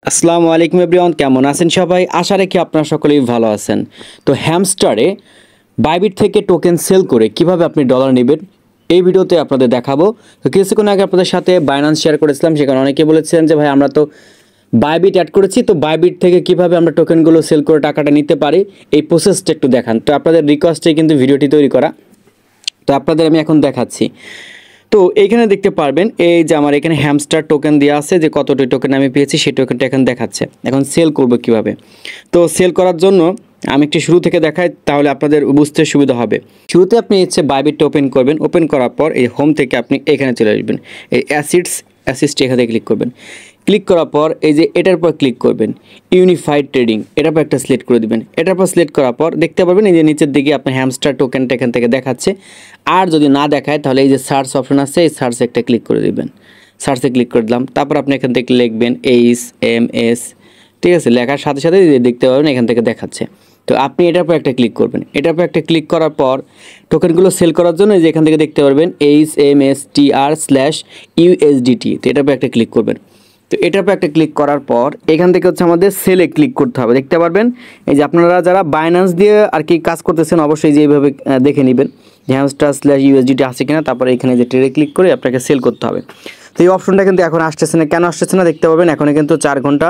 আসসালামু আলাইকুম এভরিওয়ান, কেমন আছেন সবাই? আশা রাখি আপনারা সকলেই ভালো আছেন। তো হ্যামস্টারে বাইবিট থেকে টোকেন সেল করে কিভাবে আপনি ডলার নেবেন এই ভিডিওতে আপনাদের দেখাবো। তো কিছুক্ষণ আগে আপনাদের সাথে বাইন্যান্স শেয়ার করেছিলাম, সেখানে অনেকে বলেছিলেন যে ভাই আমরা তো বাইবিট অ্যাড করেছি, তো বাইবিট থেকে কিভাবে আমরা টোকেনগুলো সেল করে টাকাটা নিতে পারি এই প্রসেসটা একটু দেখান। তো আপনাদের রিকোয়েস্টে কিন্তু ভিডিওটি তৈরি করা। তো আপনাদের আমি এখন দেখাচ্ছি। তো এইখানে দেখতে পারবেন এই যে আমার এখানে হ্যামস্টার টোকেন দেওয়া আছে, যে কতটি টোকেন আমি পেয়েছি সেই টোকেনটা এখানে দেখাচ্ছে। এখন সেল করব কিভাবে? তো সেল করার জন্য আমি একটু শুরু থেকে দেখাই, তাহলে আপনাদের বুঝতে সুবিধা হবে। শুরুতে আপনি হচ্ছে বাইবিটটা ওপেন করবেন। ওপেন করার পর এই হোম থেকে আপনি এখানে চলে আসবেন, এই অ্যাসিস্ট এখানে ক্লিক করবেন। ক্লিক করার পর এই যে এটার পর ক্লিক করবেন, ইউনিফাইড ট্রেডিং, এটার পর একটা সিলেক্ট করে দিবেন। এটার পর সিলেক্ট করার পর দেখতে পারবেন এই যে নিচের দিকে আপনার হ্যামস্টার টোকেনটা এখান থেকে দেখাচ্ছে। আর যদি না দেখায় তাহলে এই যে সার্চ অপশন আছে, এই সার্চে একটা ক্লিক করে দিবেন। সার্চে ক্লিক করে দিলাম, তারপর আপনি এখান থেকে লিখবেন HMS, ঠিক আছে? লেখার সাথে সাথে দেখতে পাবেন এখান থেকে দেখাচ্ছে। তো আপনি এটার পর একটা ক্লিক করবেন। এটার পর একটা ক্লিক করার পর টোকেনগুলো সেল করার জন্য যে এখান থেকে দেখতে পারবেন HMSTR/USDT, তো এটার পর একটা ক্লিক করবেন। তো এটার পর একটা ক্লিক করার পর এখান থেকে হচ্ছে আমাদের সেলে ক্লিক করতে হবে। দেখতে পারবেন এই যে আপনারা যারা বাইন্যান্স দিয়ে আর কি কাজ করতেছেন অবশ্যই যে এইভাবে দেখে নেবেন যে হ্যামস্টার/USDT আছে কিনা, তারপরে এখানে যে ট্রেডে ক্লিক করে আপনাকে সেল করতে হবে। তো এই অপশনটা কিন্তু এখন আসতেছে না। কেন আসতেছে না দেখতে পাবেন, এখন কিন্তু 4 ঘন্টা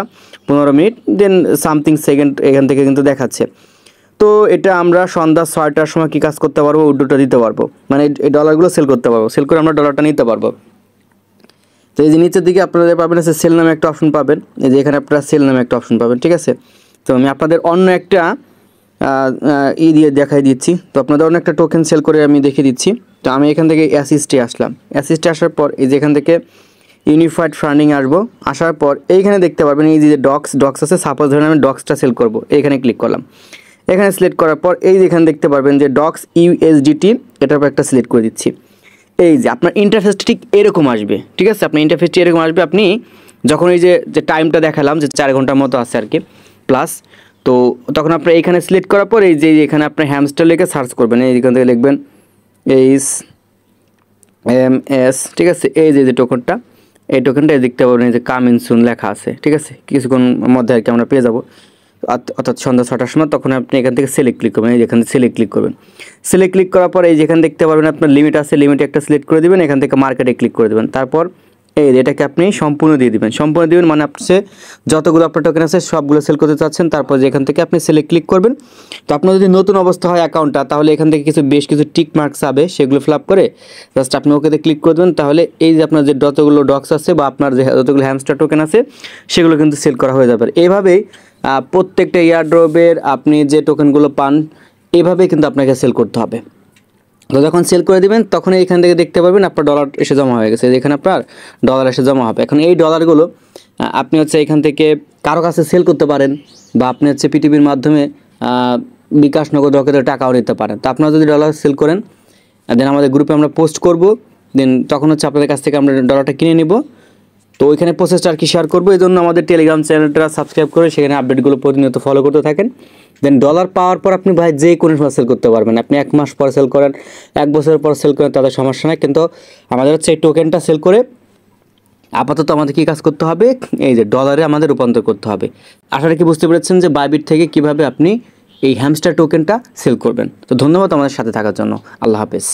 15 মিনিট দেন সামথিং সেকেন্ড এখান থেকে কিন্তু দেখাচ্ছে। তো এটা আমরা সন্ধ্যা 6টার সময় কি কাজ করতে পারবো, উইথড্রটা দিতে পারবো, মানে এই ডলারগুলো সেল করতে পারবো, সেল করে আমরা ডলারটা নিতে পারবো। তো এই যে নিচের দিকে আপনারা পাবেন আছে সেল নামে একটা অপশন পাবেন, এই যে এখানে আপনারা সেল নামে একটা অপশন পাবেন, ঠিক আছে? তো আমি আপনাদের অন্য একটা দিয়ে দেখাই দিচ্ছি। তো আপনাদের অন্য একটা টোকেন সেল করে আমি দেখিয়ে দিচ্ছি। তো আমি এখান থেকে অ্যাসিস্টে আসলাম। অ্যাসিস্টে আসার পর এই যে এখান থেকে ইউনিফাইড ফান্ডিং আসবো। আসার পর এইখানে দেখতে পারবেন এই যে ডক্স আছে। সাপোজ ধরেন আমি ডক্সটা সেল করব, এইখানে ক্লিক করলাম। এখানে সিলেক্ট করার পর এই যে এখানে দেখতে পারবেন যে ডক্স USDT, এটার উপর একটা সিলেক্ট করে দিচ্ছি। এই যে আপনার ইন্টারফেসটা ঠিক এরকম আসবে, ঠিক আছে? আপনার ইন্টারফেসটি এরকম আসবে। আপনি যখন এই যে টাইমটা দেখালাম যে 4 ঘন্টার মতো আছে আর কি প্লাস, তো তখন আপনার এইখানে সিলেক্ট করার পর এই যে এখানে আপনার হ্যামস্টার লিখে সার্চ করবেন। এইখান থেকে লিখবেন HMS, ঠিক আছে? এই যে টোকেনটা, এই টোকেনটা দেখতে পাবেন এই যে কামিং সুন লেখা আছে, ঠিক আছে? কিছুক্ষণ মধ্যে আর কি আমরা পেয়ে যাবো, অর্থাৎ সন্ধ্যা 6টার সময়। তখন আপনি এখান থেকে সিলেক্ট ক্লিক করবেন, এই যেখানে সিলেক্ট ক্লিক করবেন। সিলেক্ট ক্লিক করার পর এই যেখানে দেখতে পারবেন আপনার লিমিট আছে, লিমিটে একটা সিলেক্ট করে দেবেন। এখান থেকে মার্কেটে ক্লিক করে দেবেন। তারপর এই এটাকে আপনি সম্পূর্ণ দিয়ে দিবেন। সম্পূর্ণ দিবেন মানে আপনি যতগুলো আপনার টোকেন আছে সবগুলো সেল করতে চাচ্ছেন, তারপর যেখান থেকে আপনি সিলেক্ট ক্লিক করবেন। তো আপনার যদি নতুন অবস্থা হয় অ্যাকাউন্টটা, তাহলে এখান থেকে বেশ কিছু টিক মার্কস হবে, সেগুলো ফিল আপ করে জাস্ট আপনি ওকেতে ক্লিক করে দেবেন। তাহলে এই যে আপনার যে যতগুলো ডক্স আছে বা আপনার যে যতগুলো হ্যামস্টার টোকেন আছে সেগুলো কিন্তু সেল করা হয়ে যাবে। এইভাবেই প্রত্যেকটা ইয়ারড্রপের আপনি যে টোকেনগুলো পান এভাবেই কিন্তু আপনাকে সেল করতে হবে। তো যখন সেল করে দিবেন তখন এইখান থেকে দেখতে পাবেন আপনার ডলার এসে জমা হয়ে গেছে। এখানে আপনার ডলার এসে জমা হবে। এখন এই ডলারগুলো আপনি হচ্ছে এখান থেকে কারো কাছে সেল করতে পারেন, বা আপনি হচ্ছে পিটিপির মাধ্যমে বিকাশ নগদ রকেটের টাকাও নিতে পারেন। তো আপনারা যদি ডলার সেল করেন দেন আমাদের গ্রুপে আমরা পোস্ট করব, দেন তখন হচ্ছে আপনাদের কাছ থেকে আমরা ডলারটা কিনে নিব। তো ওইখানে প্রসেসটা আর কি শেয়ার করবো। এই জন্য আমাদের টেলিগ্রাম চ্যানেলটা সাবস্ক্রাইব করে সেখানে আপডেটগুলো প্রতিনিয়ত ফলো করতে থাকেন। দেন ডলার পাওয়ার পর আপনি ভাই যে কোনো সময় সেল করতে পারবেন। আপনি 1 মাস পর সেল করেন, 1 বছর পর সেল করেন, তাদের সমস্যা নাই। কিন্তু আমাদের হচ্ছে এই টোকেনটা সেল করে আপাতত আমাদের কী কাজ করতে হবে, এই যে ডলারে আমাদের রূপান্তর করতে হবে। আশা রাখি বুঝতে পেরেছেন যে বাইবিট থেকে কিভাবে আপনি এই হ্যামস্টার টোকেনটা সেল করবেন। তো ধন্যবাদ আমাদের সাথে থাকার জন্য। আল্লাহ হাফেজ।